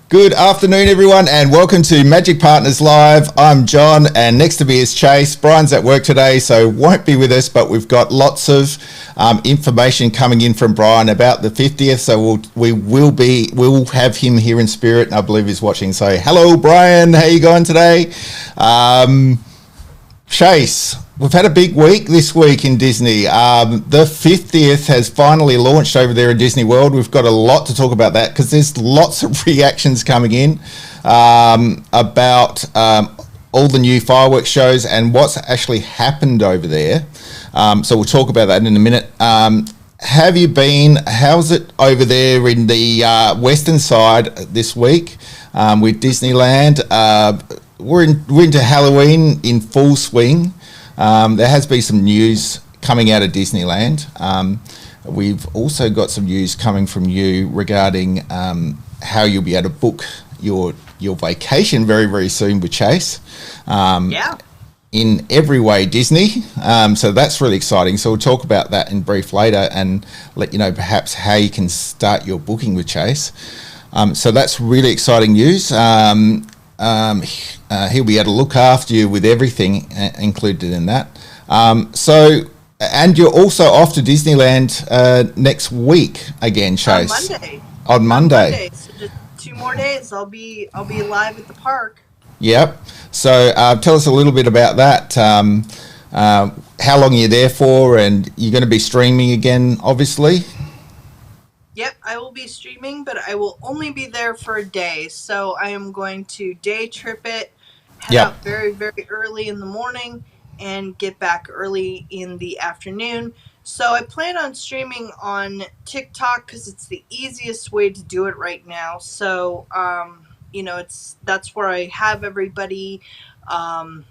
Good afternoon, everyone, and welcome to Magic Partners Live. I'm John, and next to me is Chase. Brian's at work today, so won't be with us, but we've got lots of information coming in from Brian about the 50th, so we'll have him here in spirit, and I believe he's watching. So, hello, Brian. How you going today? Chase, we've had a big week this week in Disney. The 50th has finally launched over there in Disney World. We've got a lot to talk about that because there's lots of reactions coming in about all the new firework shows and what's actually happened over there. So we'll talk about that in a minute. Have you been? How's it over there in the western side this week with Disneyland? We're into Halloween in full swing. There has been some news coming out of Disneyland. We've also got some news coming from you regarding how you'll be able to book your vacation very, very soon with Chase. In every way Disney. So that's really exciting. So we'll talk about that in brief later and let you know perhaps how you can start your booking with Chase. So that's really exciting news. He'll be able to look after you with everything included in that. And you're also off to Disneyland next week again, Chase. On Monday. So just 2 more days, I'll be live at the park. Yep. So tell us a little bit about that. How long are you there for? And you're going to be streaming again, obviously. Yep, I will be streaming, but I will only be there for a day. So I am going to day trip it, head out very, very early in the morning, and get back early in the afternoon. So I plan on streaming on TikTok because it's the easiest way to do it right now. So, that's where I have everybody. The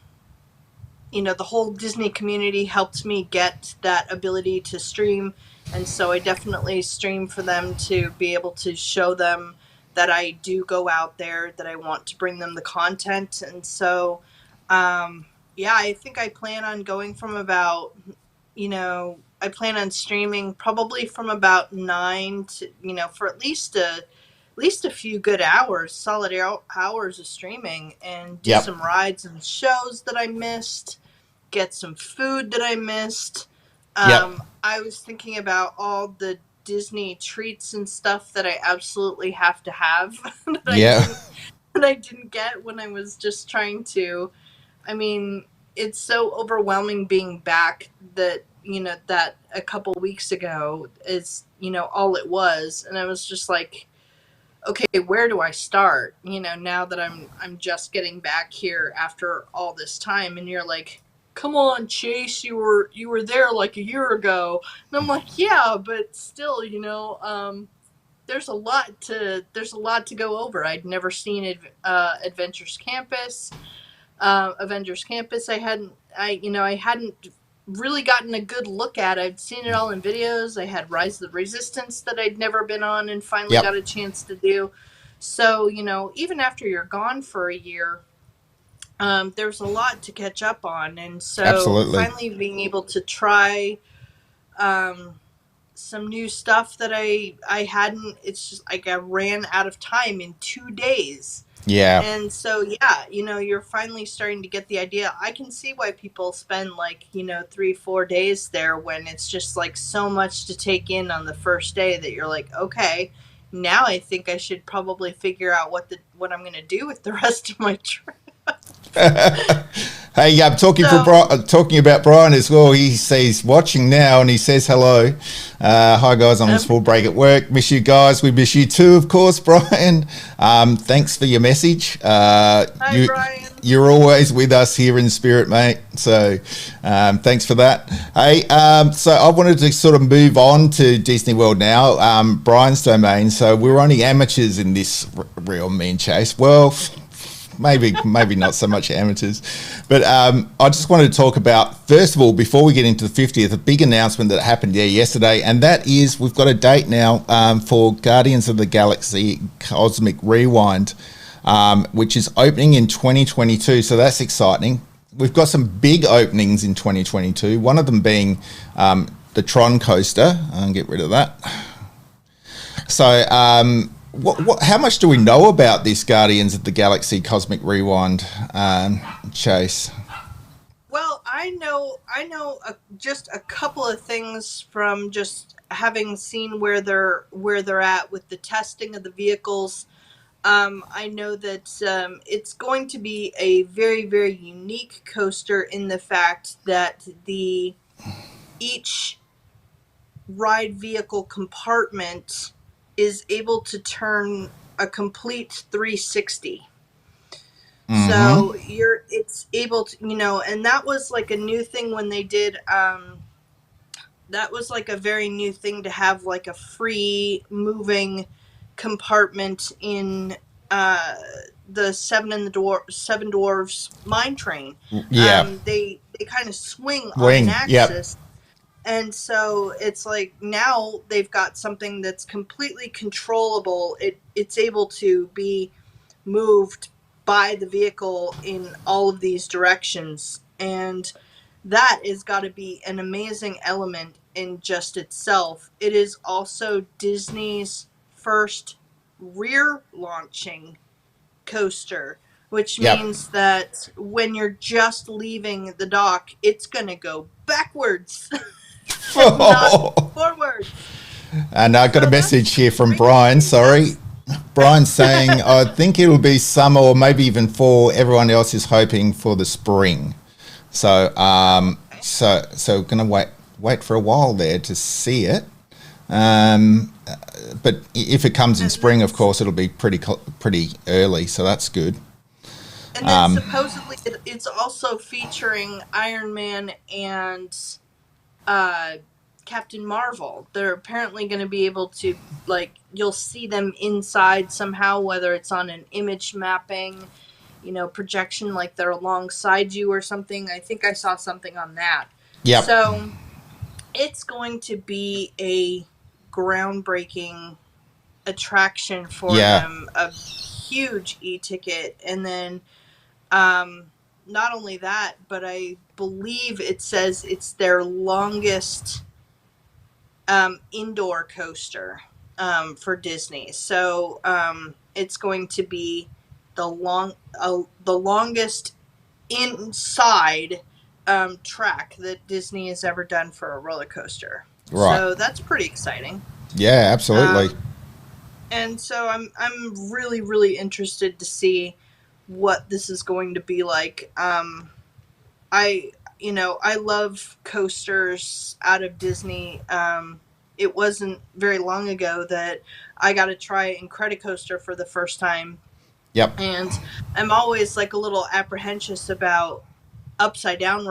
whole Disney community helped me get that ability to stream. And so I definitely stream for them to be able to show them that I do go out there, that I want to bring them the content. And so, I think I plan on going from about, I plan on streaming probably from about 9 to, for at least a few good hours, solid hours of streaming, and do some rides and shows that I missed, get some food that I missed. I was thinking about all the Disney treats and stuff that I absolutely have to have that I didn't get when I was just trying to. I mean, it's so overwhelming being back that, that a couple weeks ago is, all it was. And I was just like, okay, where do I start? Now that I'm just getting back here after all this time, and you're like, come on, Chase, you were there like a year ago. And I'm like, yeah, but still, there's a lot to go over. I'd never seen Avengers Campus. Avengers Campus, I hadn't really gotten a good look at. I'd seen it all in videos. I had Rise of the Resistance that I'd never been on and finally got a chance to do. So, even after you're gone for a year, there's a lot to catch up on, and so finally being able to try some new stuff that I hadn't. It's just like I ran out of time in 2 days. Yeah. And so you're finally starting to get the idea. I can see why people spend 3-4 days there when it's just like so much to take in on the first day that you're like, okay, now I think I should probably figure out what I'm going to do with the rest of my trip. Hey, I'm talking about Brian as well. He's watching now and he says hello. Hi guys, I'm on full break at work. Miss you guys. We miss you too, of course, Brian. Thanks for your message. Hi, Brian. You're always with us here in spirit, mate. So thanks for that. Hey, so I wanted to sort of move on to Disney World now, Brian's domain. So we're only amateurs in this realm, me and Chase. Well, maybe not so much amateurs, but I just wanted to talk about, first of all, before we get into the 50th, a big announcement that happened yesterday, and that is we've got a date now for Guardians of the Galaxy Cosmic Rewind, which is opening in 2022, so that's exciting. We've got some big openings in 2022, one of them being the Tron coaster. I'll get rid of that. So How much do we know about this Guardians of the Galaxy Cosmic Rewind, Chase? Well, just a couple of things from just having seen where they're at with the testing of the vehicles. I know that it's going to be a very, very unique coaster in the fact that each ride vehicle compartment is able to turn a complete 360. So it's able to, and that was like a new thing when they did, that was like a very new thing to have like a free moving compartment in the Seven Dwarfs Mine Train. Yeah. They kind of swing on an axis. Yep. And so it's like now they've got something that's completely controllable. It's able to be moved by the vehicle in all of these directions. And that has got to be an amazing element in just itself. It is also Disney's first rear launching coaster, which means that when you're just leaving the dock, it's going to go backwards. Not forward. And I got a message here from Brian. Sorry. Brian's saying, I think it'll be summer or maybe even fall. Everyone else is hoping for the spring. So, so going to wait for a while there to see it. But if it comes in spring, of course, it'll be pretty early. So that's good. And then supposedly it's also featuring Iron Man and Captain Marvel. They're apparently going to be able to, like, you'll see them inside somehow, whether it's on an image mapping, projection, like they're alongside you or something. I think I saw something on that. Yeah. So it's going to be a groundbreaking attraction for them, a huge e-ticket. And then not only that, but I believe it says it's their longest indoor coaster for Disney. So it's going to be the longest inside track that Disney has ever done for a roller coaster. Right. So that's pretty exciting. Yeah, absolutely. And so I'm really, really interested to see what this is going to be like. I love coasters out of Disney. It wasn't very long ago that I got to try Incredicoaster for the first time. Yep. And I'm always like a little apprehensive about upside down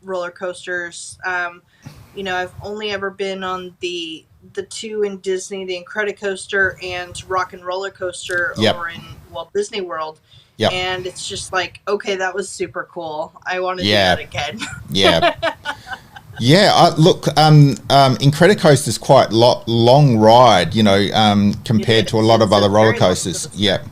roller coasters. I've only ever been on the two in Disney, the Incredicoaster and Rock and Roller Coaster over in Walt Disney World. Yep. And it's just like, okay, that was super cool. I want to do that again. Yeah. Yeah, look, Incredicoaster is quite long ride, compared to a lot of other roller coasters. Yeah.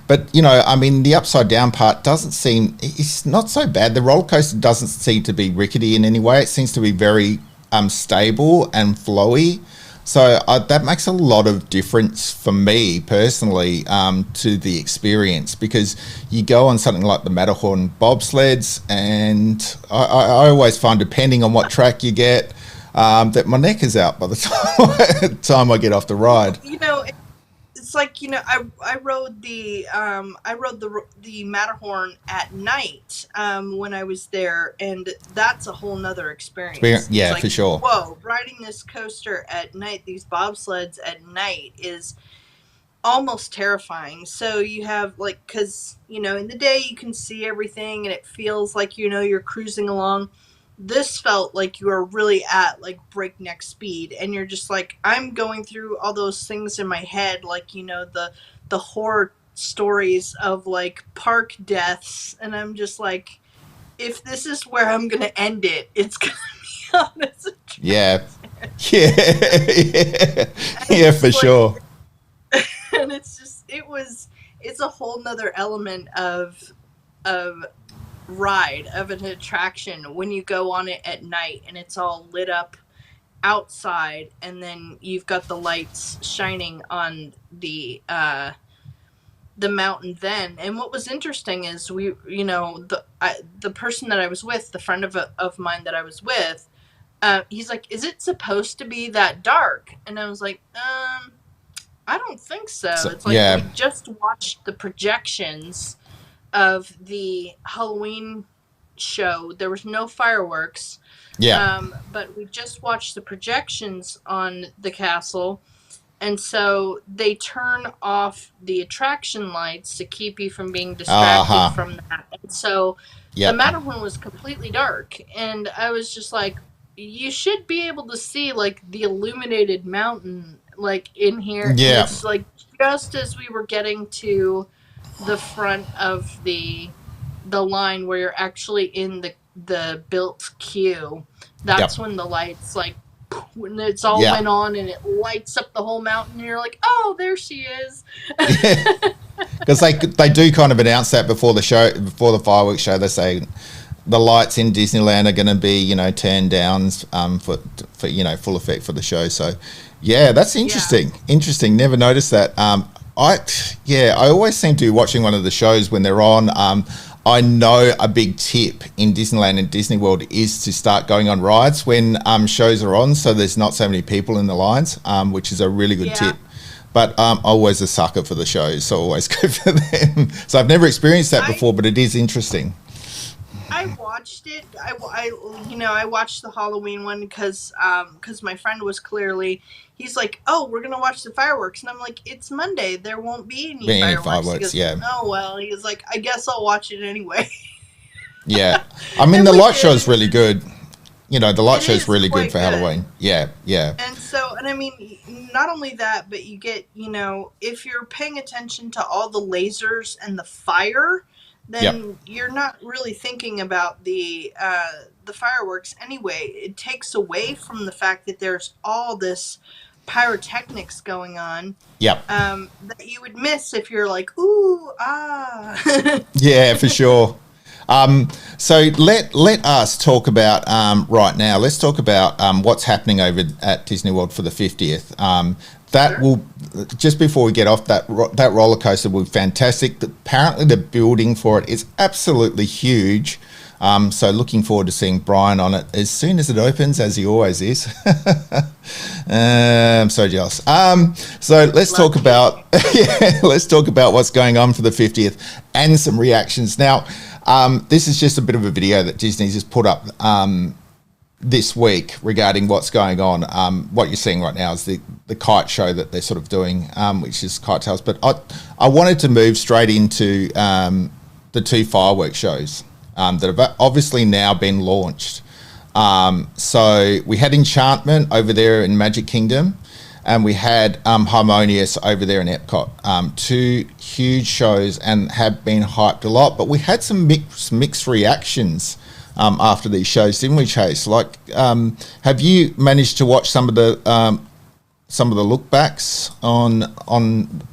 But, the upside down part it's not so bad. The roller coaster doesn't seem to be rickety in any way. It seems to be very stable and flowy. So that makes a lot of difference for me personally to the experience, because you go on something like the Matterhorn bobsleds, and I always find, depending on what track you get, that my neck is out by the time I get off the ride. It's like, I rode the Matterhorn at night when I was there, and that's a whole nother experience. Yeah, like, for sure. Whoa, riding this coaster at night, these bobsleds at night, is almost terrifying. So you have, like, because, in the day you can see everything and it feels like, you're cruising along. This felt like you were really at, like, breakneck speed, and you're just like, I'm going through all those things in my head, like, the horror stories of, like, park deaths, and I'm just like, if this is where I'm gonna end it, it's gonna be on this attraction. Yeah. Yeah, for sure. And it's just, it's a whole nother element of ride, of an attraction when you go on it at night and it's all lit up outside, and then you've got the lights shining on the mountain then. And what was interesting is the person that I was with, the friend of mine that I was with, he's like, is it supposed to be that dark? And I was like, I don't think so. So, It's like we yeah, just watched the projections of the Halloween show. There was no fireworks, yeah, but we just watched the projections on the castle. And so they turn off the attraction lights to keep you from being distracted uh-huh, from that. And so the yep, Matterhorn was completely dark. And I was just like, you should be able to see like the illuminated mountain like in here. And yeah, it's like just as we were getting to the front of the line where you're actually in the built queue, yep, that's when the lights like when it's all yeah. went on and it lights up the whole mountain and you're like, oh, there she is. Because they do kind of announce that before the show, before the fireworks show. They say the lights in Disneyland are going to be, turned down for full effect for the show. So, yeah, that's Yeah. interesting. Interesting. Never noticed that. I always seem to be watching one of the shows when they're on. I know a big tip in Disneyland and Disney World is to start going on rides when shows are on, so there's not so many people in the lines, which is a really good Yeah. tip. But I'm always a sucker for the shows, so I always go for them. So I've never experienced that I before, but it is interesting. I watched it. I watched the Halloween one because my friend was clearly, he's like, oh, we're gonna watch the fireworks, and I'm like, it's Monday, there won't be any Being any fireworks. He fireworks, goes, yeah. oh well. He was like, I guess I'll watch it anyway. Yeah. I mean, And the we light did. show's really good. The light It show's is really good quite for good. Halloween. Yeah, yeah, And I mean, not only that, but you get, if you're paying attention to all the lasers and the fire, yep, then you're not really thinking about the fireworks anyway. It takes away from the fact that there's all this pyrotechnics going on, yep. that you would miss if you're like, ooh, ah. Yeah, for sure. So let us talk about right now. Let's talk about what's happening over at Disney World for the 50th. That Sure. will just before we get off that roller coaster will be fantastic. Apparently, the building for it is absolutely huge. So looking forward to seeing Brian on it as soon as it opens, as he always is. I'm so jealous. So let's talk Lucky. about let's talk about what's going on for the 50th and some reactions. Now, this is just a bit of a video that Disney's just put up this week regarding what's going on. What you're seeing right now is the kite show that they're sort of doing, which is kite tails. But I wanted to move straight into the two firework shows that have obviously now been launched. So we had Enchantment over there in Magic Kingdom, and we had Harmonious over there in Epcot. Two huge shows and have been hyped a lot, but we had some mixed reactions after these shows, didn't we, Chase? Like, have you managed to watch some of the look backs on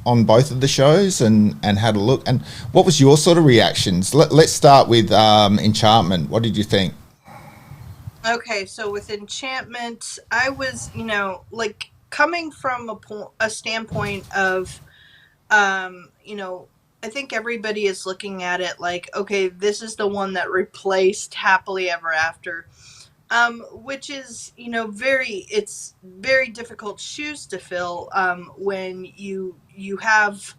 both of the shows and had a look? And what was your sort of reactions? Let's start with Enchantment. What did you think? Okay, so with Enchantment, I was, like coming from a standpoint of, I think everybody is looking at it like, okay, this is the one that replaced Happily Ever After, which is, it's very difficult shoes to fill, when you have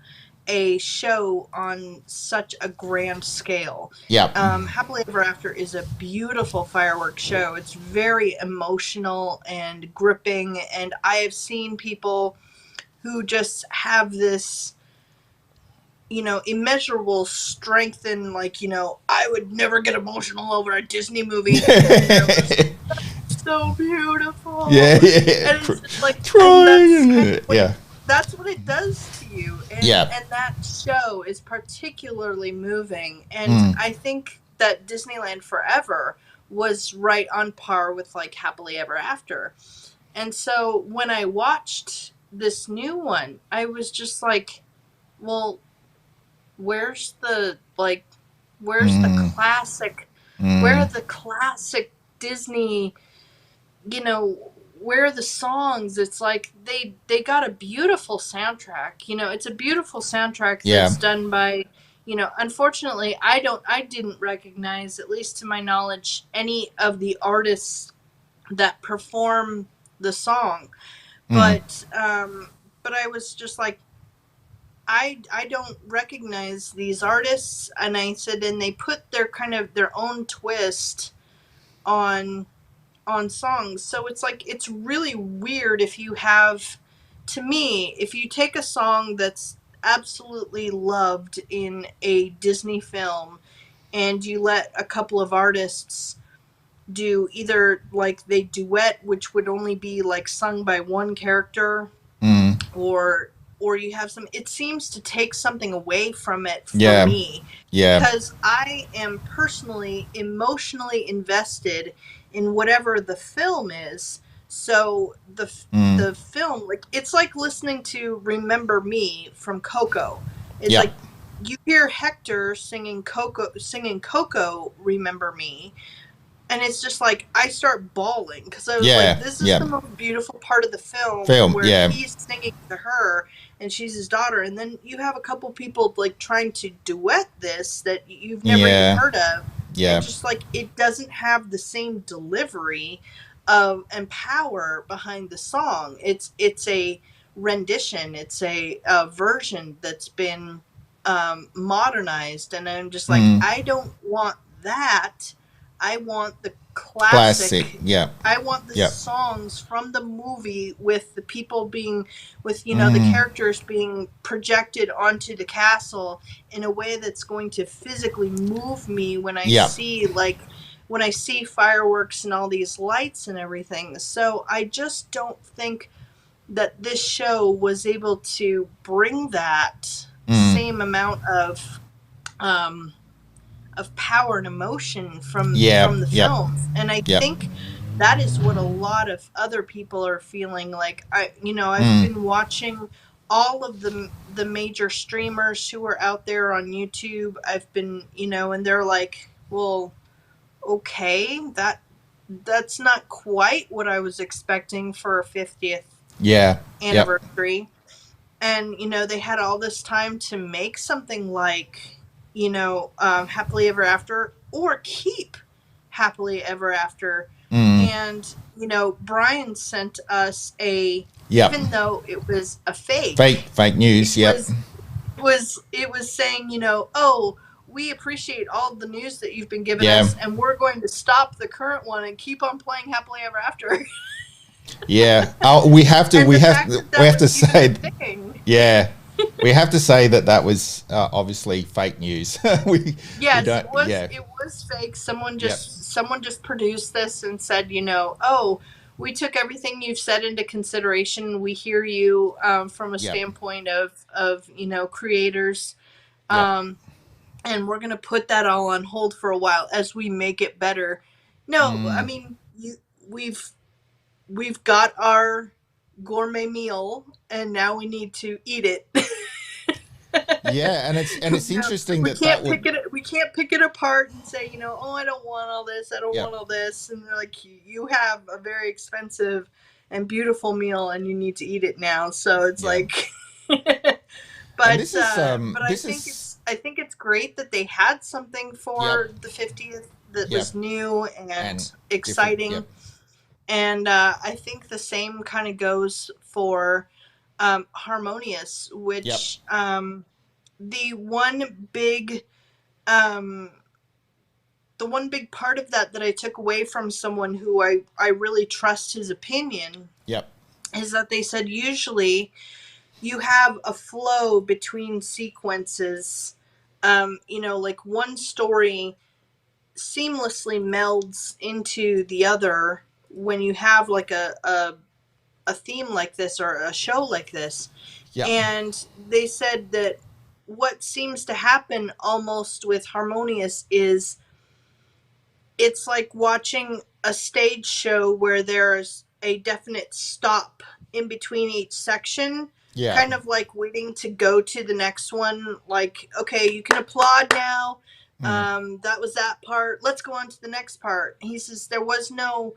a show on such a grand scale. Yep. Happily Ever After is a beautiful fireworks show. It's very emotional and gripping, and I have seen people who just have this, immeasurable strength and like, I would never get emotional over a Disney movie, and then they're just so Yeah, beautiful. yeah. And it's like, and that's kind Trying. of what Yeah. that's what it does to you. and Yeah. and that show is particularly moving, and Mm. I think that Disneyland Forever was right on par with like Happily Ever After. And so when I watched this new one, I was just like, well, where's the like where's the Mm. classic, where are Mm. the classic Disney, you know where are the songs? It's like they got a beautiful soundtrack. You know, it's a beautiful soundtrack Yeah. that's done by, you know, unfortunately I didn't recognize, at least to my knowledge, any of the artists that perform the song. Mm. But I was just like, I don't recognize these artists, and I said, and they put their kind of their own twist on songs. So it's like, it's really weird if you have, to me, if you take a song that's absolutely loved in a Disney film and you let a couple of artists do either, like, they duet, which would only be like sung by one character, Mm. or you have some, it seems to take something away from it for Yeah. me, Yeah. because I am personally emotionally invested in whatever the film is. So Mm. the film, like, it's like listening to Remember Me from Coco. It's Yeah. like you hear Hector singing Coco Remember Me, and it's just like I start bawling, because I was like, Yeah. this is Yeah. the most beautiful part of the film, Film. where Yeah. he's singing to her and she's his daughter, and then you have a couple people like trying to duet this that you've never even Yeah. heard of, and Yeah. just like it doesn't have the same delivery of and power behind the song. It's a rendition, it's a version that's been modernized, and I'm just like, Mm. I don't want that. I want the Classic. classic. Yeah. I want the Yeah. songs from the movie, with the people being, with, you know, the Mm. characters being projected onto the castle in a way that's going to physically move me when I Yeah. see, like, when I see fireworks and all these lights and everything. So I just don't think that this show was able to bring that Mm. same amount um, of power and emotion Yeah. from the Yep. films. And I Yep. think that is what a lot of other people are feeling. Like, I've Mm. been watching all of the major streamers who are out there on YouTube. I've been, and they're like, well, okay, that's not quite what I was expecting for a 50th Yeah. Yep. anniversary. And they had all this time to make something like, Happily Ever After, or keep Happily Ever After. Mm. And Brian sent us Yep. even though it was a Fake it news. Yep. was saying, oh, we appreciate all the news that you've been giving Yeah. us, and we're going to stop the current one and keep on playing Happily Ever After. Yeah. Oh, we have to. And We the have. fact that We that have to was even say. a thing. Yeah. We have to say that was obviously fake news. Yes, we don't. Yeah. it was fake. Yep. Someone just produced this and said, oh, we took everything you've said into consideration. We hear you, from a Yep. standpoint of creators, Yep. um, and we're gonna put that all on hold for a while as we make it better. No, I Mm. mean, we've we've got our gourmet meal, and now we need to eat it. Yeah, and it's interesting We that can't would. pick it apart and say, oh, I don't want all this, I don't Yep. want all this, and they're like, you have a very expensive and beautiful meal, and you need to eat it now. So it's Yeah. like, And but this is. I think it's great that they had something Yep. for the 50th that Yep. was new And and different. exciting. Yep. And I think the same kind of goes for Harmonious, Yep. which the one big um, part of that I took away from someone who I really trust his opinion, Yep. is that they said usually you have a flow between sequences. Like one story seamlessly melds into the other when you have like a theme like this or a show like this. Yep. And they said that what seems to happen almost with Harmonious is it's like watching a stage show where there's a definite stop in between each section, Yeah. kind of like waiting to go to the next one. Like, okay, you can applaud now. Mm. That was that part. Let's go on to the next part. He says there was no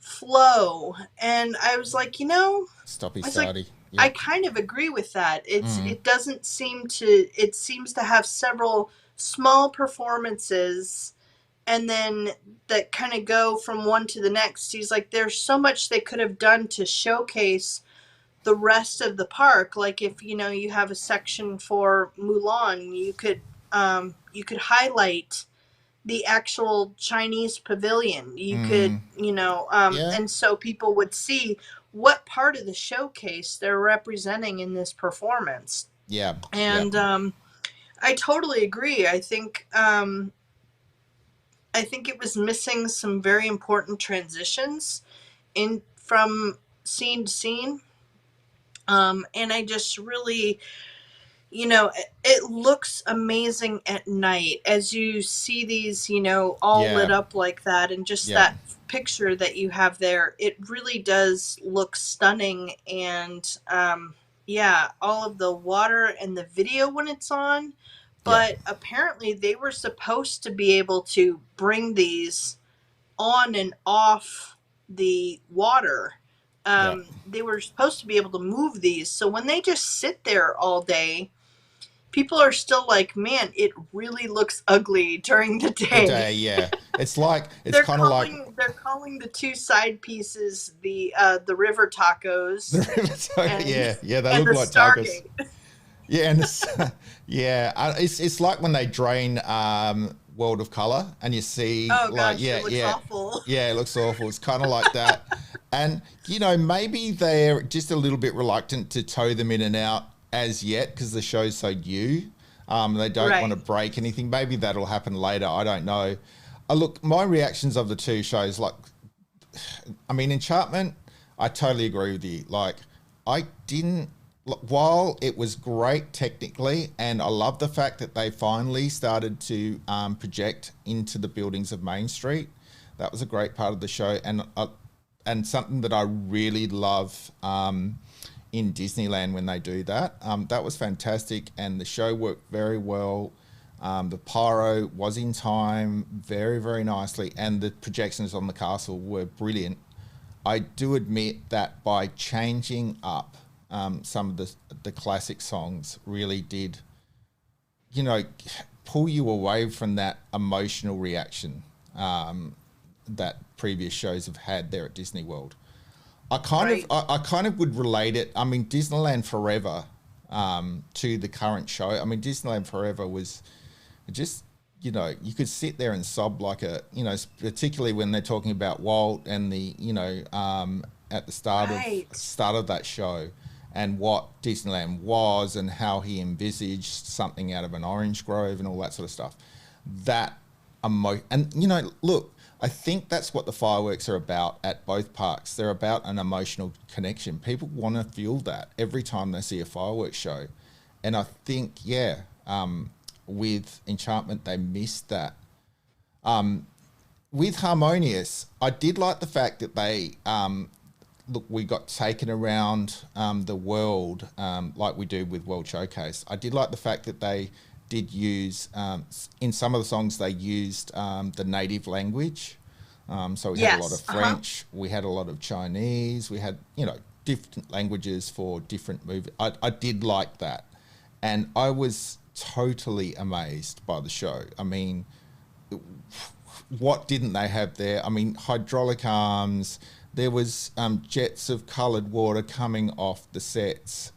flow. And I was like, Stoppy I was like, starty. I Yep. kind of agree with that. Mm. It doesn't seem to, it seems to have several small performances and then that kind of go from one to the next. He's like, there's so much they could have done to showcase the rest of the park. Like if you have a section for Mulan, you could highlight the actual Chinese pavilion. You could, Mm. Yeah. and so people would see what part of the showcase they're representing in this performance. Yeah. Yep. And I totally agree. I think it was missing some very important transitions in from scene to scene. And I just really, it looks amazing at night as you see these, all lit Yeah. up like that. And just Yep. that picture that you have there, it really does look stunning. And yeah, all of the water and the video when it's on. Yep. But apparently, they were supposed to be able to bring these on and off the water. Yep. They were supposed to be able to move these. So when they just sit there all day, people are still like, man, it really looks ugly during the The day. day. Yeah. It's kind of like They're calling the two side pieces the river tacos and yeah. Yeah. They and look the like tacos. Stargate. Yeah, and yeah, it's like when they drain World of Color, and you see Oh like gosh, it looks awful. yeah, it looks awful. It's kind of like that, and maybe they're just a little bit reluctant to tow them in and out as yet because the show's so new. They don't want to Right. break anything. Maybe that'll happen later. I don't know. Look, my reactions of the two shows, like, I mean, Enchantment, I totally agree with you. Like, I didn't, while it was great technically, and I love the fact that they finally started to project into the buildings of Main Street. That was a great part of the show, and something that I really love in Disneyland when they do that. That was fantastic, and the show worked very well. The pyro was in time very, very nicely, and the projections on the castle were brilliant. I do admit that by changing up some of the classic songs really did, you know, pull you away from that emotional reaction that previous shows have had there at Disney World. Right. I kind of would relate it. I mean, Disneyland Forever to the current show. I mean, Disneyland Forever was just, you could sit there and sob like particularly when they're talking about Walt and at the Right. start of that show and what Disneyland was and how he envisaged something out of an orange grove and all that sort of stuff. Look, I think that's what the fireworks are about at both parks. They're about an emotional connection. People want to feel that every time they see a fireworks show. And I think, with Enchantment, they missed that. With Harmonious, I did like the fact that they, we got taken around the world like we do with World Showcase. I did like the fact that they did use, in some of the songs, they used the native language. So we had a lot of Yes. French, we had a lot of Chinese, we had, different languages for different movies. I did like that. And I was totally amazed by the show. I mean, what didn't they have there? I mean, hydraulic arms, there was jets of coloured water coming off the sets.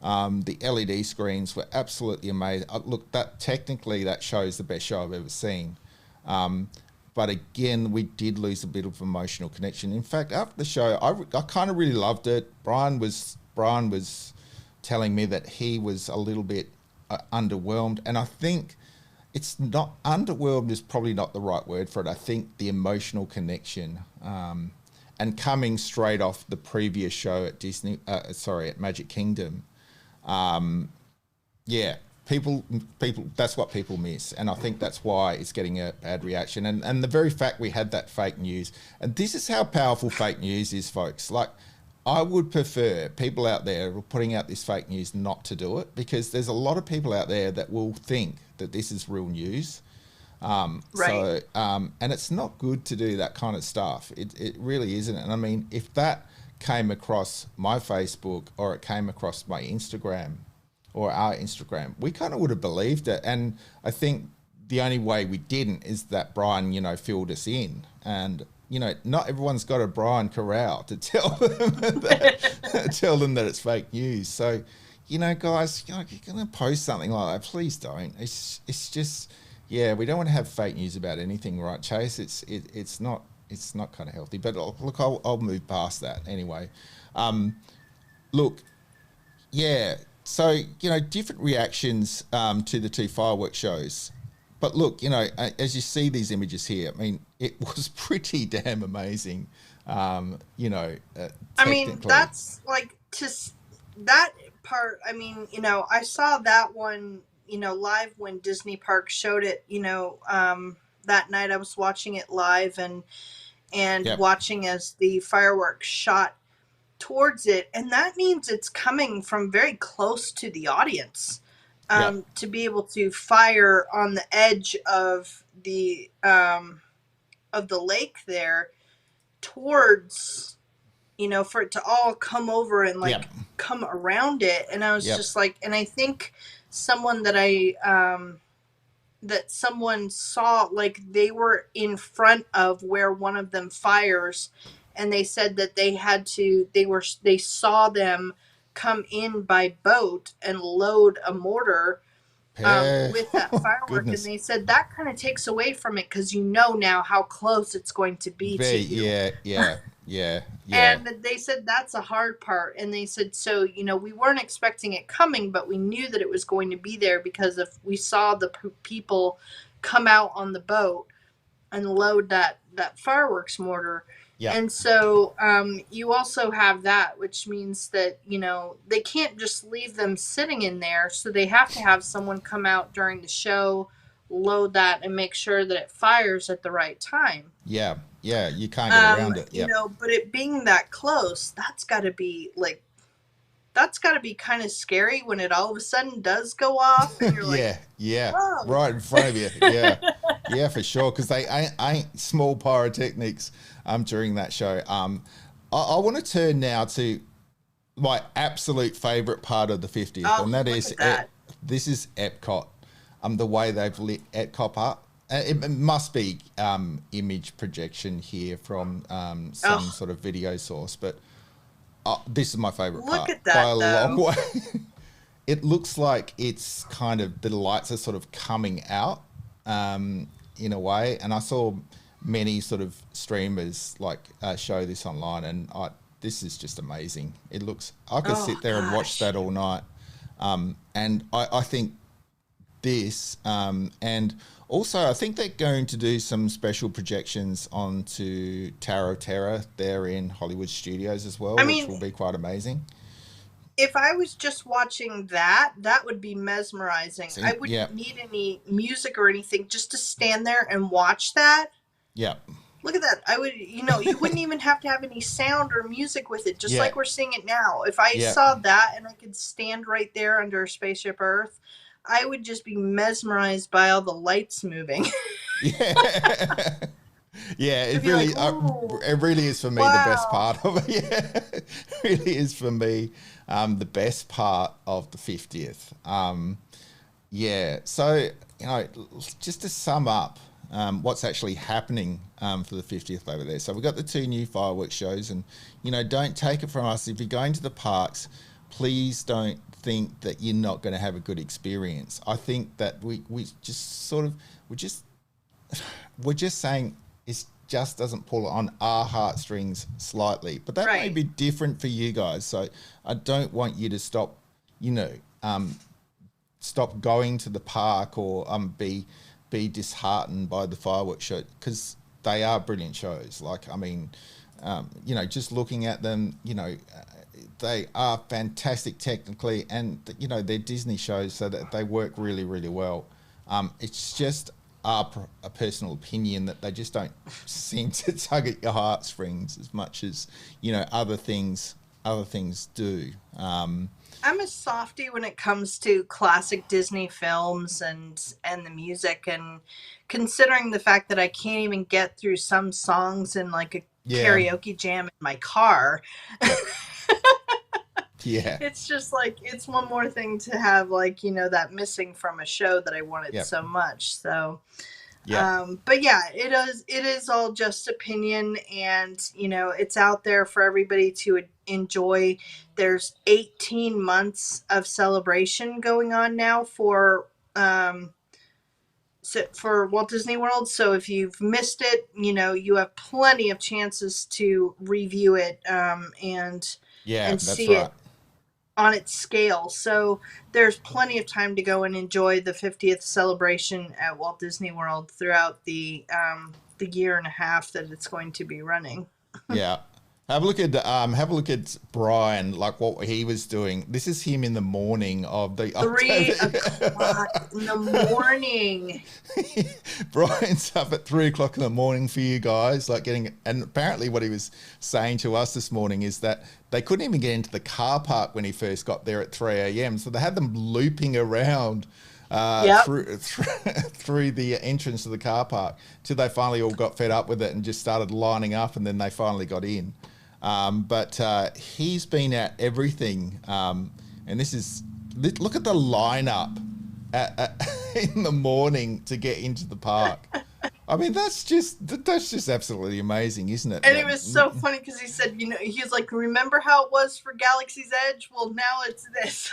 The LED screens were absolutely amazing. Look, that show is the best show I've ever seen. But again, we did lose a bit of emotional connection. In fact, after the show, I kind of really loved it. Brian was telling me that he was a little bit underwhelmed, and I think it's not, underwhelmed is probably not the right word for it. I think the emotional connection, and coming straight off the previous show at at Magic Kingdom, people, that's what people miss, and I think that's why it's getting a bad reaction. And the very fact we had that fake news, and this is how powerful fake news is, folks. Like, I would prefer people out there who are putting out this fake news not to do it, because there's a lot of people out there that will think that this is real news. Right. And it's not good to do that kind of stuff. It really isn't. And I mean, if that came across my Facebook or it came across my Instagram or our Instagram, we kind of would have believed it. And I think the only way we didn't is that Brian, filled us in. And, not everyone's got a Brian Corral to tell them that it's fake news. So, guys, if you're going to post something like that, please don't. It's just, yeah, we don't want to have fake news about anything, right, Chase? It's not kind of healthy. But look, I'll move past that anyway. Look, yeah. So different reactions to the two firework shows. But look, as you see these images here, I mean, it was pretty damn amazing. I mean, that's like that part. I mean, I saw that one, live when Disney Parks showed it. That night I was watching it live and Yep. watching as the fireworks shot towards it, and that means it's coming from very close to the audience. Yep. To be able to fire on the edge of the lake there towards, for it to all come over and like Yep. come around it. And I was Yep. just like, and I think someone that someone saw, like they were in front of where one of them fires, and they said that they saw them come in by boat and load a mortar with that firework, and Goodness. they said that kind of takes away from it because now how close it's going to be to you. Yeah. And they said that's a hard part, and they said, so we weren't expecting it coming, but we knew that it was going to be there because if we saw the people come out on the boat and load that fireworks mortar. Yeah. And so you also have that, which means that, they can't just leave them sitting in there. So they have to have someone come out during the show, load that, and make sure that it fires at the right time. Yeah. You can't get around it. Yeah. But it being that close, that's got to be kind of scary when it all of a sudden does go off. And you're like, whoa. Right in front of you. Yeah, for sure. Because they ain't small pyrotechnics during that show. I want to turn now to my absolute favourite part of the 50th, and that is this is Epcot. The way they've lit Epcot up. It must be image projection here from some sort of video source, but this is my favourite part. Look at that, by a long way. It looks like it's kind of the lights are sort of coming out in a way, and I saw many sort of streamers like show this online, and this is just amazing. It looks I could sit there and watch that all night, and I think this and also I think they're going to do some special projections onto Tower of Terror there in Hollywood Studios as well, which will be quite amazing. If I was just watching that would be mesmerizing. I wouldn't need any music or anything, just to stand there and watch that. Yeah. Look at that. I would, you wouldn't even have to have any sound or music with it, just like we're seeing it now. If I saw that and I could stand right there under Spaceship Earth, I would just be mesmerized by all the lights moving. It really is for me the best part of it. Yeah, it really is for me the best part of the 50th. So just to sum up what's actually happening for the 50th over there. So we've got the two new fireworks shows, and don't take it from us, if you're going to the parks, please don't think that you're not going to have a good experience. I think that we're just saying it just doesn't pull on our heartstrings slightly, but that may be different for you guys. So I don't want you to stop going to the park or be disheartened by the fireworks show, because they are brilliant shows. Like, I mean, just looking at them, they are fantastic technically, and they're Disney shows, so that they work really, really well. It's just a personal opinion that they just don't seem to tug at your heartstrings as much as other things do. I'm a softie when it comes to classic Disney films and the music, and considering the fact that I can't even get through some songs in like a Yeah, karaoke jam in my car. yeah, It's just like it's one more thing to have, like, that missing from a show that I wanted yep, so much. So yep, but yeah, it is all just opinion, and it's out there for everybody to enjoy. There's 18 months of celebration going on now um for Walt Disney World. So if you've missed it, you have plenty of chances to review it, yeah. and That's see right. it on its scale. So there's plenty of time to go and enjoy the 50th celebration at Walt Disney World throughout the year and a half that it's going to be running. Yeah. Have a look at Brian, like what he was doing. This is him in the morning of the October. 3 o'clock in the morning. Brian's up at 3 o'clock in the morning for you guys, like getting. And apparently, what he was saying to us this morning is that they couldn't even get into the car park when he first got there at 3 a.m. So they had them looping around Yep. through the entrance of the car park till they finally all got fed up with it and just started lining up, and then they finally got in. But he's been at everything, and this is look at the lineup in the morning to get into the park. I mean, that's just absolutely amazing, isn't it? And it was so funny because he said, he was like, remember how it was for Galaxy's Edge? Well, now it's this.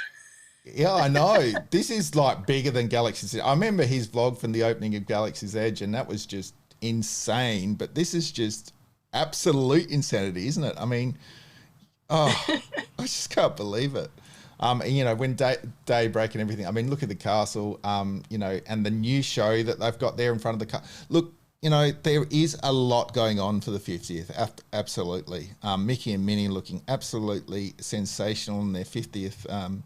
Yeah, I know. This is like bigger than Galaxy's Edge. I remember his vlog from the opening of Galaxy's Edge, and that was just insane. But this is just absolute insanity, isn't it? I mean, oh, I just can't believe it. And, when daybreak and everything. I mean, look at the castle. And the new show that they've got there in front of the car. Look, there is a lot going on for the 50th. Absolutely. Mickey and Minnie looking absolutely sensational in their 50th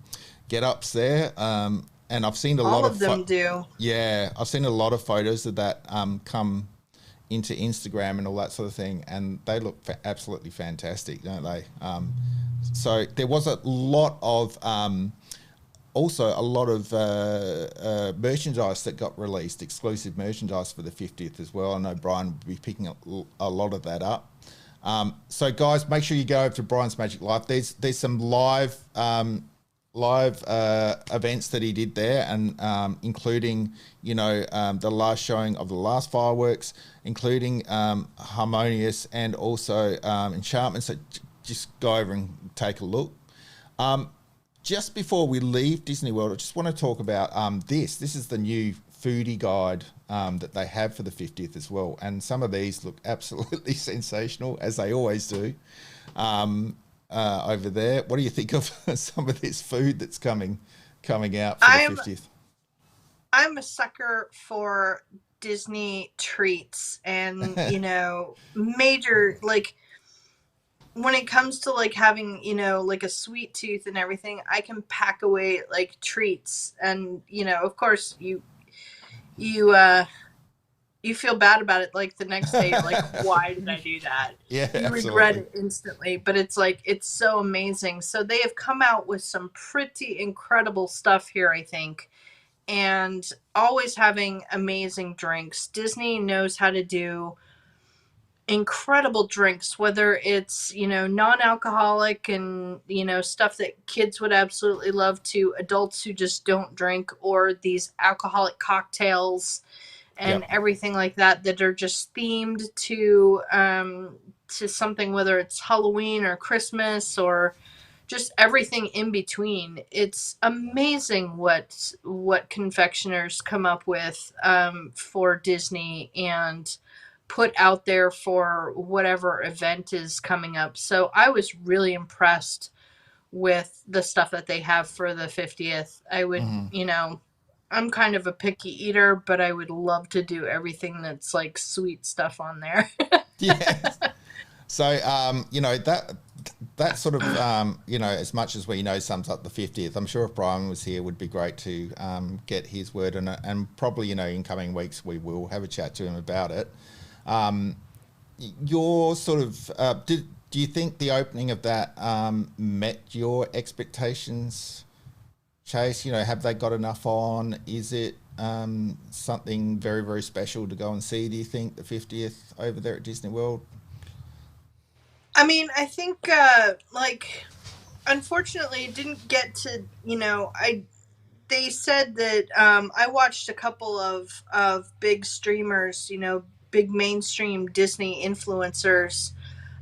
get-ups there. And I've seen a All lot of them do. Yeah, I've seen a lot of photos of that come into Instagram and all that sort of thing, and they look absolutely fantastic, don't they? So there was a lot of also a lot of merchandise that got released, exclusive merchandise for the 50th as well. I know Brian will be picking up a lot of that up. So guys, make sure you go over to Brian's Magic Life. There's some live events that he did there, and including the last showing of the last fireworks, including Harmonious and also Enchantment. So just go over and take a look. Just before we leave Disney World, I just want to talk about this. This is the new Foodie guide that they have for the 50th as well, and some of these look absolutely sensational, as they always do. Over there, what do you think of some of this food that's coming out for the 50th? I'm a sucker for Disney treats, and major, like, when it comes to like having like a sweet tooth and everything, I can pack away like treats, and of course you feel bad about it, like the next day you're like, why did I do that? Yeah, You absolutely. regret it instantly, but it's like, it's so amazing. So they have come out with some pretty incredible stuff here, I think, and always having amazing drinks. Disney knows how to do incredible drinks, whether it's non-alcoholic and stuff that kids would absolutely love, to adults who just don't drink, or these alcoholic cocktails and Yep. everything like that are just themed to something, whether it's Halloween or Christmas or just everything in between. It's amazing what confectioners come up with for Disney and put out there for whatever event is coming up. So I was really impressed with the stuff that they have for the 50th. I would, Hmm. I'm kind of a picky eater, but I would love to do everything that's like sweet stuff on there. Yes. So that sort of as much as we sums up the 50th. I'm sure if Brian was here, it would be great to get his word on it, and probably in coming weeks we will have a chat to him about it. Your sort of do Do you think the opening of that met your expectations, Chase? You know, have they got enough on? Is it something very, very special to go and see, do you think, the 50th over there at Disney World? I mean, I think like unfortunately it didn't get to, I they said that I watched a couple of big streamers, big mainstream Disney influencers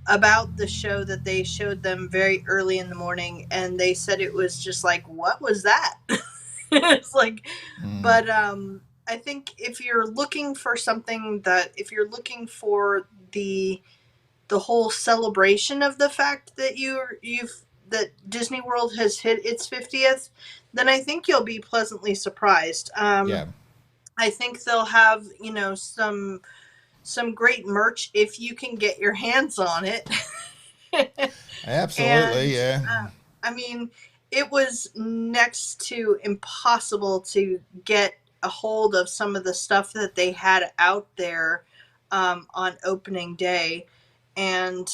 about the show that they showed them very early in the morning, and they said it was just like, what was that? It's like, Mm, but I think if you're looking for the whole celebration of the fact that that Disney World has hit its 50th, then I think you'll be pleasantly surprised. yeah, I think they'll have, some great merch if you can get your hands on it. absolutely, And yeah, I mean, it was next to impossible to get a hold of some of the stuff that they had out there on opening day. And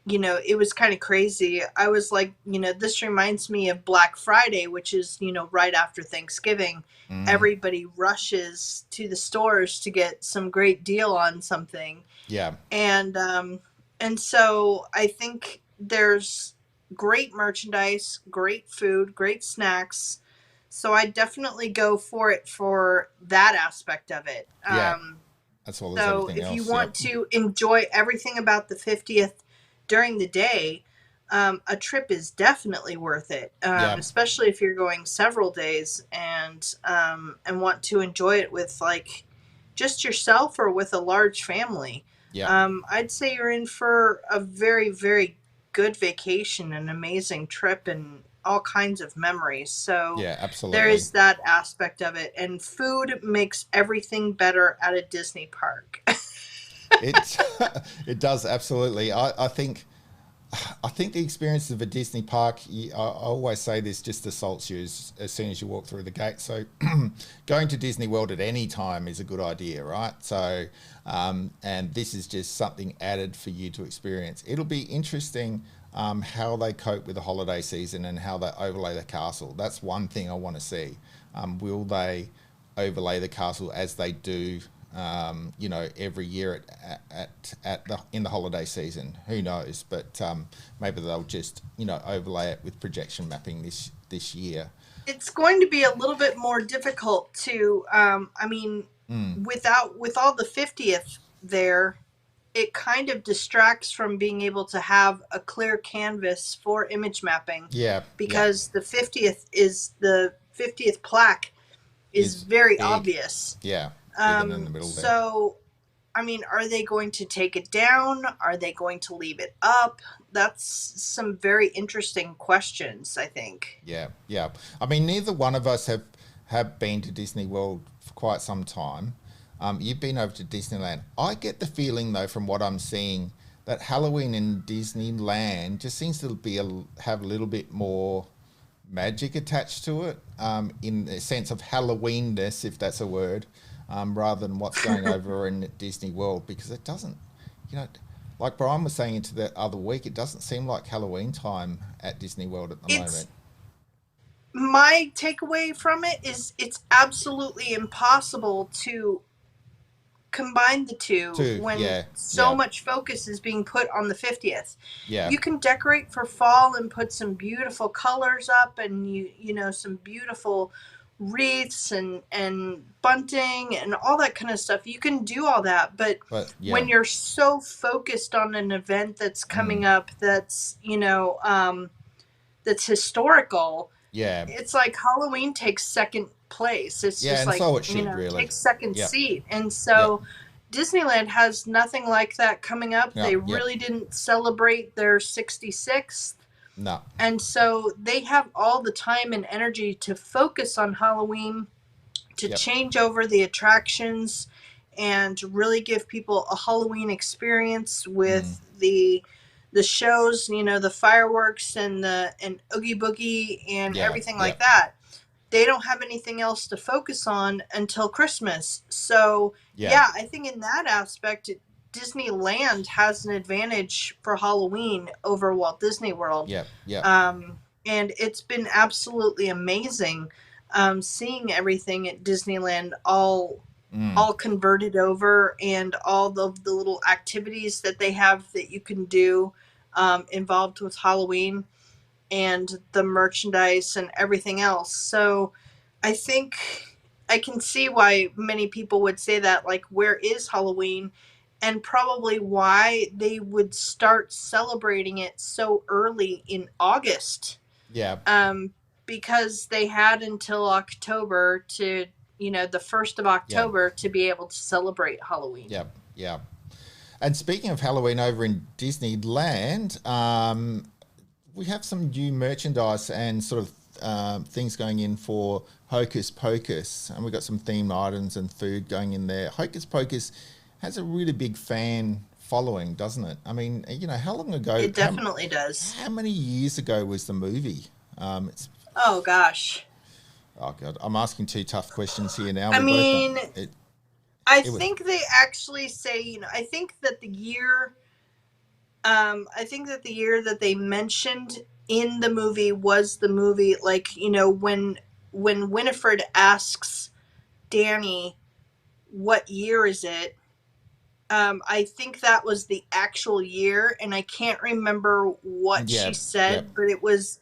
it was kind of crazy. I was like, this reminds me of Black Friday, which is, right after Thanksgiving. mm, Everybody rushes to the stores to get some great deal on something. yeah, And so I think there's great merchandise, great food, great snacks. So I definitely go for it for that aspect of it. yeah. As well as So everything if you else, yep, want to enjoy everything about the 50th during the day, a trip is definitely worth it, yeah, especially if you're going several days and want to enjoy it with like just yourself or with a large family. yeah, I'd say you're in for a very, very good vacation, an amazing trip, and all kinds of memories. So yeah, there absolutely. is that aspect of it. And food makes everything better at a Disney park. It it does absolutely. I think the experience of a Disney park, I always say this, just assaults you as soon as you walk through the gate. So going to Disney World at any time is a good idea, right? So, and this is just something added for you to experience. It'll be interesting how they cope with the holiday season and how they overlay the castle. That's one thing I want to see. Will they overlay the castle as they do every year at the in the holiday season? Who knows? But maybe they'll just overlay it with projection mapping this year. It's going to be a little bit more difficult to, I mean, Mm. with all the 50th there, it kind of distracts from being able to have a clear canvas for image mapping, Yeah, yeah, because the 50th plaque is is very big. obvious. Yeah, bigger than the middle there. So, I mean, are they going to take it down? Are they going to leave it up? That's some very interesting questions, I think. Yeah, yeah. I mean, neither one of us have been to Disney World for quite some time. You've been over to Disneyland. I get the feeling, though, from what I'm seeing, that Halloween in Disneyland just seems to have a little bit more magic attached to it, in the sense of Halloweenness, if that's a word, rather than what's going over in Disney World, because it doesn't, you know, like Brian was saying into the other week, it doesn't seem like Halloween time at Disney World at the It's moment. My takeaway from it is it's absolutely impossible to combine the two Too, when yeah, so yeah, much focus is being put on the 50th. yeah, You can decorate for fall and put some beautiful colors up, and some beautiful wreaths and bunting and all that kind of stuff. You can do all that, but but yeah, when you're so focused on an event that's mm, coming up, that's historical, yeah, it's like Halloween takes second place. It's yeah, just and like, so it should really. takes second Yep, seat. And yep, so Disneyland has nothing like that coming up. They yep, yep, really didn't celebrate their 66th. no, And so they have all the time and energy to focus on Halloween, to yep, change over the attractions, and to really give people a Halloween experience mm, with the shows, the fireworks and Oogie Boogie and yeah, everything like yep, that. They don't have anything else to focus on until Christmas. So yeah, yeah, I think in that aspect, Disneyland has an advantage for Halloween over Walt Disney World. Yep. Yep. And it's been absolutely amazing seeing everything at Disneyland all converted over, and all of the little activities that they have that you can do involved with Halloween, and the merchandise and everything else. So I think I can see why many people would say that, like, where is Halloween? And probably why they would start celebrating it so early in August. Yeah. Because they had until October to, the 1st of Yeah. October to be able to celebrate Halloween. Yeah. Yeah. And speaking of Halloween over in Disneyland, we have some new merchandise and sort of things going in for Hocus Pocus, and we've got some themed items and food going in there. Hocus Pocus has a really big fan following, doesn't it? I mean, how long ago? It definitely does. How many years ago was the movie? Oh gosh. Oh God, I'm asking two tough questions here now. I mean, I think they actually say, I think that the year that they mentioned in the movie was the movie, like, when Winifred asks Danny, what year is it? I think that was the actual year, and I can't remember what she said, but it was,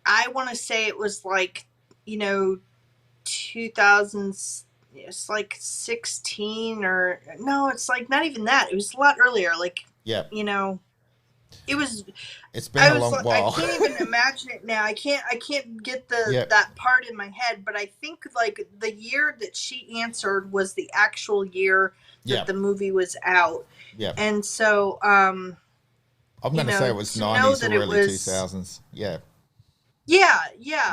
I want to say it was like, 2000s, it's like 16, or no, it's like not even that. It was a lot earlier. Like, it was. It's been a long while. I can't even imagine it now. I can't get that part in my head. But I think like the year that she answered was the actual year that the movie was out. Yeah. And so, I'm going to say it was 90s or early 2000s. Yeah. Yeah,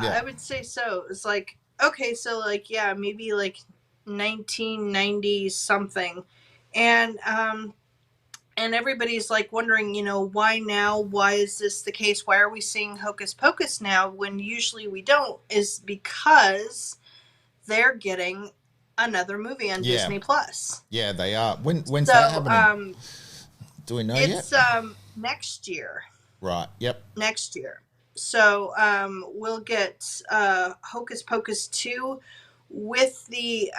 I would say so. It's like, okay, so like, maybe like 1990 something, and everybody's like wondering, why now? Why is this the case? Why are we seeing Hocus Pocus now when usually we don't? Is because they're getting another movie on Disney Plus. Yeah, they are. When's that happening? Do we know yet? It's next year. Right. Yep. Next year. So we'll get Hocus Pocus 2 with the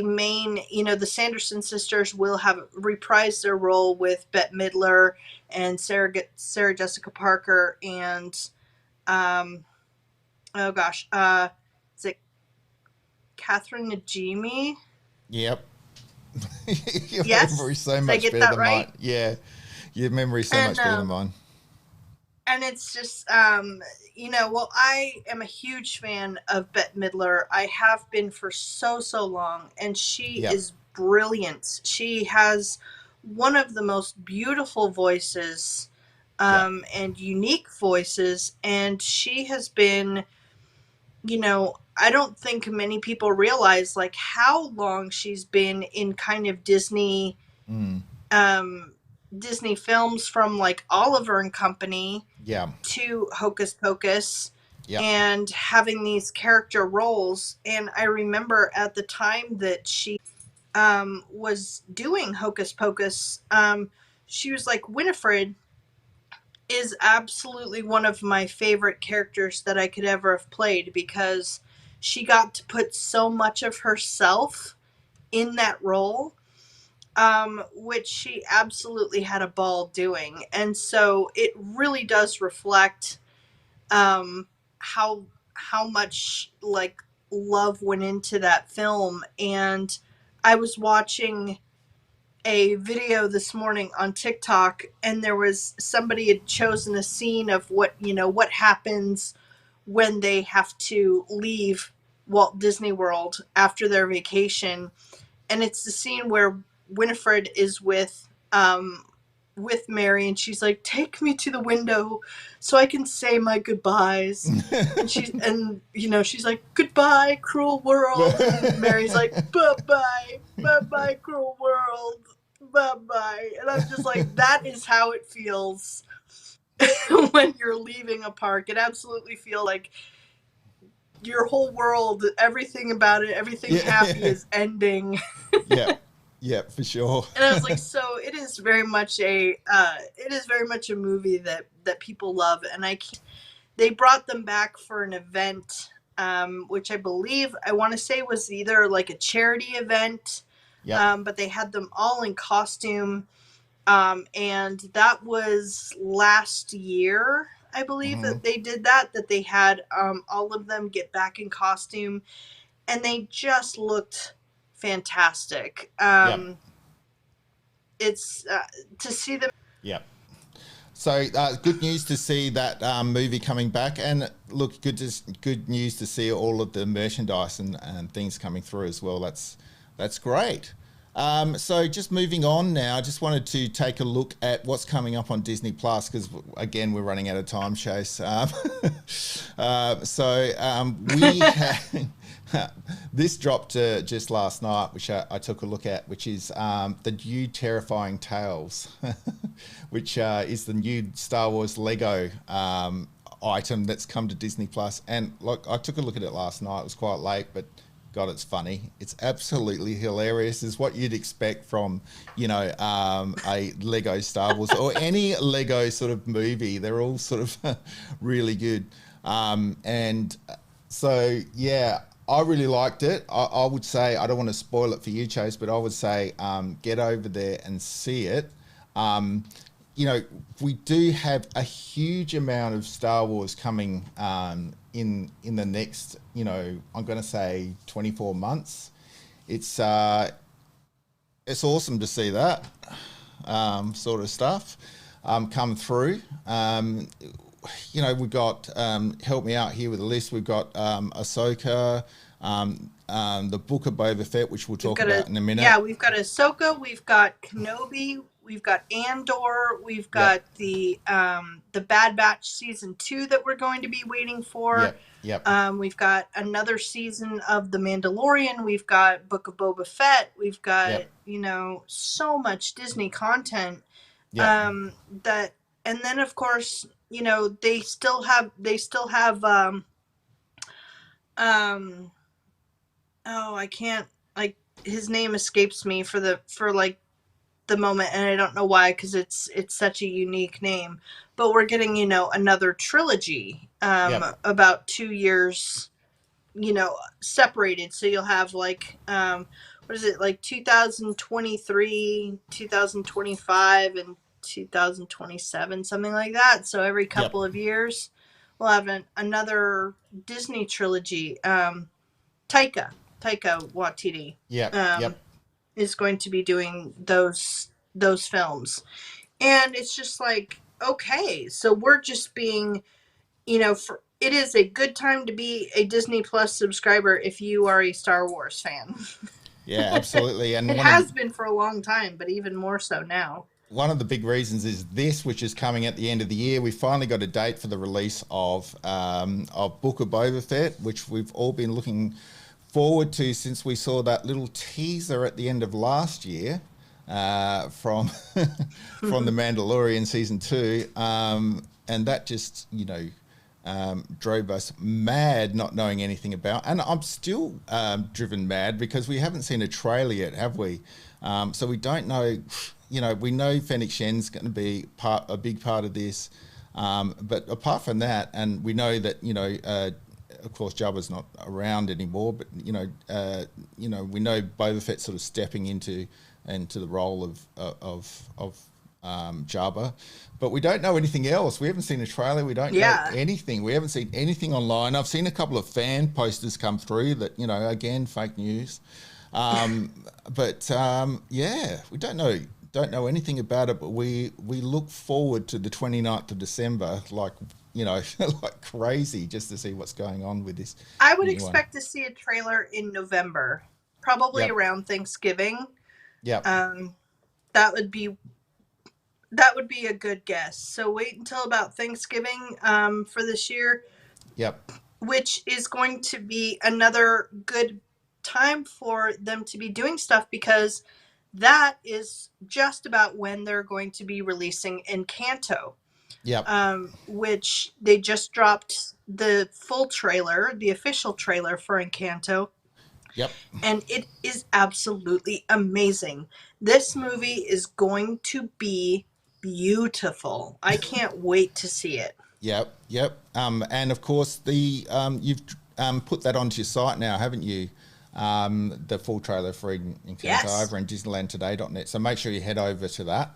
main, the Sanderson sisters will have reprised their role with Bette Midler and Sarah Jessica Parker and is it Catherine Najimy? Yep. Your yes? memory's so much better than right? mine. Yeah. Your memory's so much better than mine. And it's just, I am a huge fan of Bette Midler. I have been for so long, and she is brilliant. She has one of the most beautiful voices and unique voices, and she has been, I don't think many people realize like how long she's been in kind of Disney Disney films, from like Oliver and Company to Hocus Pocus and having these character roles. And I remember at the time that she was doing Hocus Pocus, she was like, Winifred is absolutely one of my favorite characters that I could ever have played, because she got to put so much of herself in that role. Which she absolutely had a ball doing. And so it really does reflect how much like love went into that film. And I was watching a video this morning on TikTok, and there was somebody had chosen a scene of what happens when they have to leave Walt Disney World after their vacation. And it's the scene where Winifred is with Mary, and she's like, take me to the window so I can say my goodbyes. And she's like, goodbye, cruel world. And Mary's like, bye, cruel world, bye. And I'm just like, that is how it feels when you're leaving a park. It absolutely feels like your whole world, everything about it, everything happy Yeah. is ending. Yeah. Yeah, for sure. And I was like, so it is very much a movie that people love, and they brought them back for an event, which I believe I want to say was either like a charity event, Yep. but they had them all in costume, and that was last year. I believe Hmm. that they did that they had all of them get back in costume, and they just looked fantastic. Yep. It's to see them. Yep. So good news to see that movie coming back, and look, good news to see all of the merchandise and things coming through as well. That's great. So just moving on now, I just wanted to take a look at what's coming up on Disney Plus because again we're running out of time, Chase. We had, this dropped just last night, which I took a look at, which is the new Terrifying Tales, which is the new Star Wars Lego item that's come to Disney Plus. And look, I took a look at it last night. It was quite late, but God, it's funny. It's absolutely hilarious. It's what you'd expect from, a Lego Star Wars or any Lego sort of movie. They're all sort of really good. And so, yeah, I really liked it. I would say, I don't want to spoil it for you, Chase, but I would say get over there and see it. Um, we do have a huge amount of Star Wars coming in the next, I'm going to say 24 months. It's awesome to see that sort of stuff come through. We've got help me out here with the list. We've got Ahsoka, the Book of Boba Fett, which we'll talk about in a minute. Yeah, we've got Ahsoka, we've got Kenobi, we've got Andor, we've got Yep. the Bad Batch season 2 that we're going to be waiting for. Yep. Yep. We've got another season of The Mandalorian. We've got Book of Boba Fett. We've got Yep. so much Disney content Yep. that, and then of course they still have um oh, I can't, like, his name escapes me for like the moment, and I don't know why because it's such a unique name. But we're getting another trilogy Yep. about 2 years separated. So you'll have like what is it, like 2023, 2025, and 2027, something like that. So every Yep. couple of years we'll have another Disney trilogy. Taika Taika Waititi Yep. um, Yep. is going to be doing those films, and it's just like, okay, so we're just being, it is a good time to be a Disney Plus subscriber if you are a Star Wars fan. Yeah, absolutely. And It has been for a long time, but even more so now. one of the big reasons is this, which is coming at the end of the year. We finally got a date for the release of Book of Boba Fett, which we've all been looking forward to since we saw that little teaser at the end of last year from from the Mandalorian season 2, and that just drove us mad, not knowing anything about. And I'm still driven mad because we haven't seen a trailer yet, have we? So we don't know. We know Fennec Shen's going to be a big part of this, but apart from that, and we know that of course Jabba's not around anymore, but we know Boba Fett sort of stepping into the role of Jabba, but we don't know anything else. We haven't seen a trailer. We don't know anything. We haven't seen anything online. I've seen a couple of fan posters come through that again, fake news. Yeah, we don't know anything about it, but we look forward to the 29th of December like like crazy, just to see what's going on with this. I would expect to see a trailer in November, probably Yep. around Thanksgiving. Yep. That would be a good guess. So wait until about Thanksgiving for this year, Yep. which is going to be another good time for them to be doing stuff, because that is just about when they're going to be releasing Encanto, Yep. which they just dropped the full trailer, the official trailer for Encanto, Yep. and it is absolutely amazing. This movie is going to be beautiful. I can't wait to see it. Yep. Yep. And of course, you've put that onto your site now, haven't you? The full trailer for Encanto Yes. over in DisneylandToday.net. So make sure you head over to that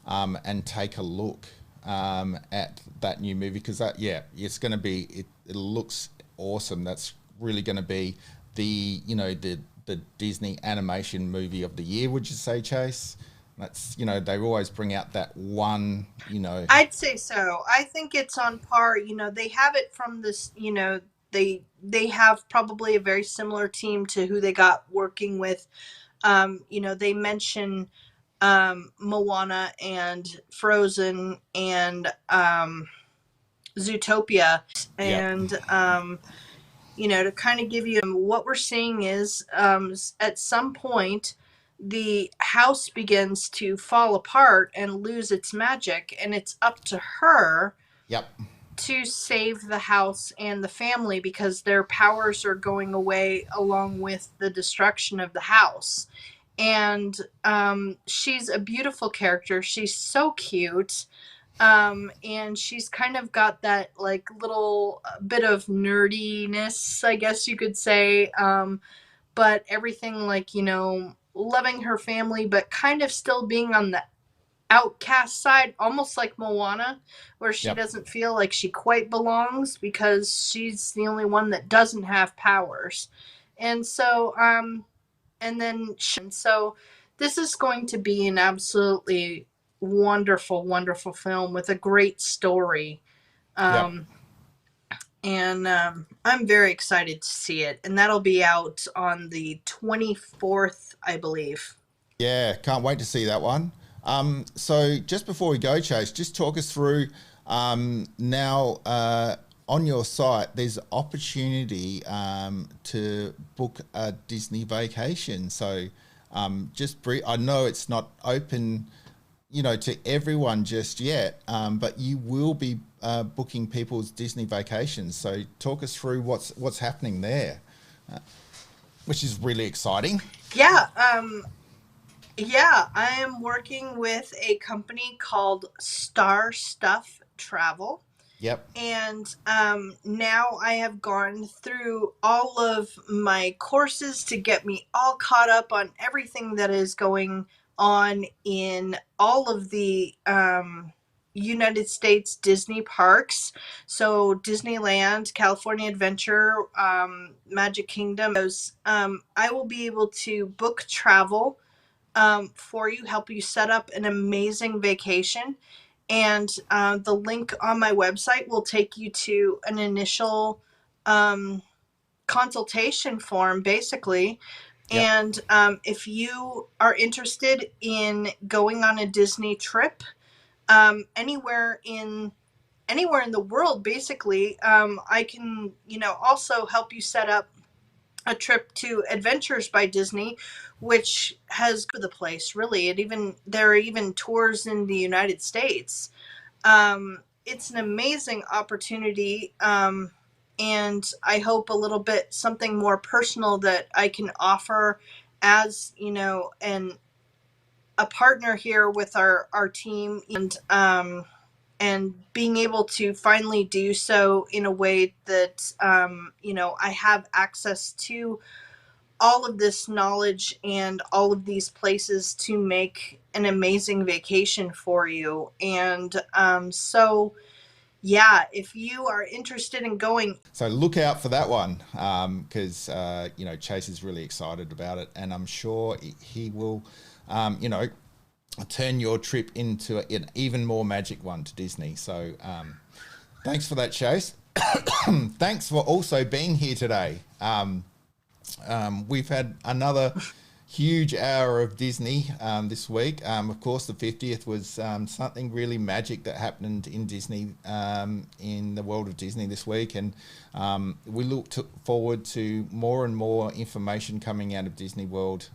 and take a look at that new movie, because it's going to be. It looks awesome. That's really going to be the Disney animation movie of the year. Would you say, Chase? That's they always bring out that one. I'd say so. I think it's on par. They have it from this. They have probably a very similar team to who they got working with. They mention Moana and Frozen and Zootopia, Yep. and to kind of give you what we're seeing is at some point the house begins to fall apart and lose its magic, and it's up to her Yep. to save the house and the family because their powers are going away along with the destruction of the house. And she's a beautiful character. She's so cute. And she's kind of got that like little bit of nerdiness, I guess you could say. But everything like, loving her family, but kind of still being on the outcast side, almost like Moana, where she Yep. doesn't feel like she quite belongs because she's the only one that doesn't have powers. And so, so this is going to be an absolutely wonderful, wonderful film with a great story. Yep. Um, and I'm very excited to see it. And that'll be out on the 24th, I believe. Yeah, can't wait to see that one. So just before we go, Chase, just talk us through now on your site. There's opportunity to book a Disney vacation. So I know it's not open, to everyone just yet, but you will be booking people's Disney vacations. So talk us through what's happening there, which is really exciting. Yeah, I am working with a company called Star Stuff Travel. Yep. And now I have gone through all of my courses to get me all caught up on everything that is going on in all of the United States Disney parks. So Disneyland, California Adventure, Magic Kingdom. I will be able to book travel for you, help you set up an amazing vacation. And the link on my website will take you to an initial consultation form, basically. Yep. And if you are interested in going on a Disney trip, anywhere in the world, basically, I can also help you set up a trip to Adventures by Disney, which has the place really. There are even tours in the United States. It's an amazing opportunity, and I hope a little bit something more personal that I can offer as and a partner here with our team, and being able to finally do so in a way that I have access to all of this knowledge and all of these places to make an amazing vacation for you. And so, yeah, if you are interested in going. So look out for that one, because Chase is really excited about it, and I'm sure he will, turn your trip into an even more magic one to Disney. So thanks for that, Chase. Thanks for also being here today. We've had another huge hour of Disney this week. Of course, the 50th was something really magic that happened in Disney, in the world of Disney this week. And we look forward to more and more information coming out of Disney World,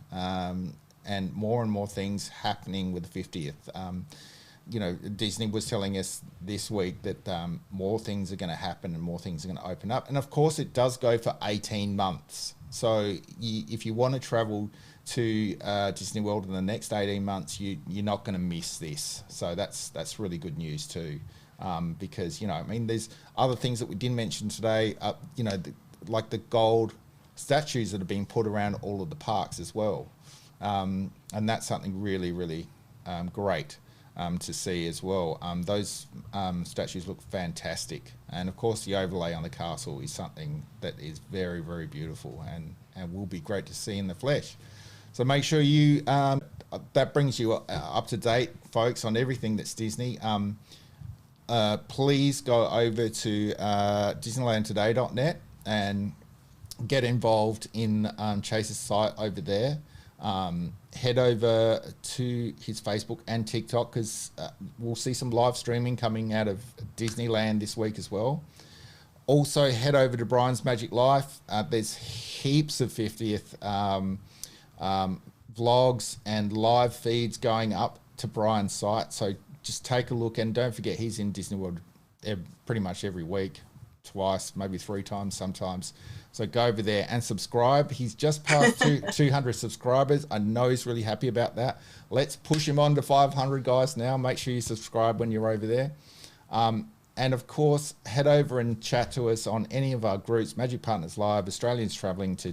and more things happening with the 50th. Disney was telling us this week that more things are going to happen and more things are going to open up. And of course, it does go for 18 months. So if you want to travel to Disney World in the next 18 months, you're not going to miss this. So that's really good news too, because there's other things that we didn't mention today. Like the gold statues that have been put around all of the parks as well, and that's something really, really great to see as well. Those statues look fantastic, and of course the overlay on the castle is something that is very, very beautiful and will be great to see in the flesh. So make sure you that brings you up to date, folks, on everything that's Disney. Please go over to DisneylandToday.net and get involved in Chase's site over there. Head over to his Facebook and TikTok, because we'll see some live streaming coming out of Disneyland this week as well. Also, head over to Brian's Magic Life. There's heaps of 50th vlogs and live feeds going up to Brian's site. So just take a look, and don't forget he's in Disney World pretty much every week, twice, maybe 3 times sometimes. So go over there and subscribe. He's just passed 200 subscribers. I know he's really happy about that. Let's push him on to 500, guys, now. Make sure you subscribe when you're over there. And of course, head over and chat to us on any of our groups: Magic Partners Live, Australians Travelling to